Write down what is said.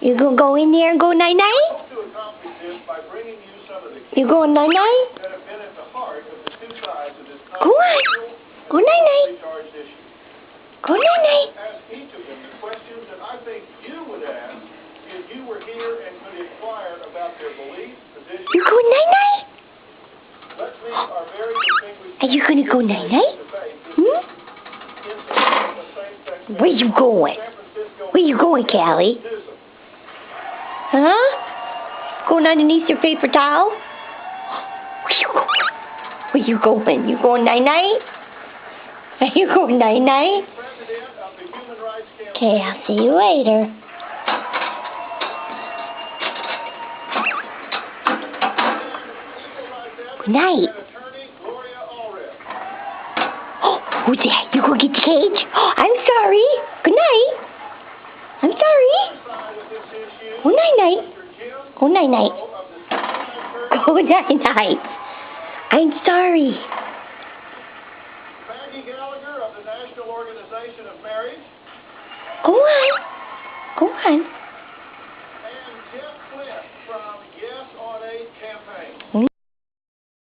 You gonna go in there and go night-night? You going night-night? Go on. Go night-night. Go night-night. You go night-night? Are you gonna go night-night? Hmm? Where you going? Where you going, Callie? Huh? Going underneath your paper towel? Where you going? You going night-night? Are you going night-night? Okay, I'll see you later. Good night. Oh, who's that? You gonna get the cage? Oh, I'm sorry. Good night. I'm sorry. Go night-night. Go night-night. Go night-night. I'm sorry. Go on. Go on.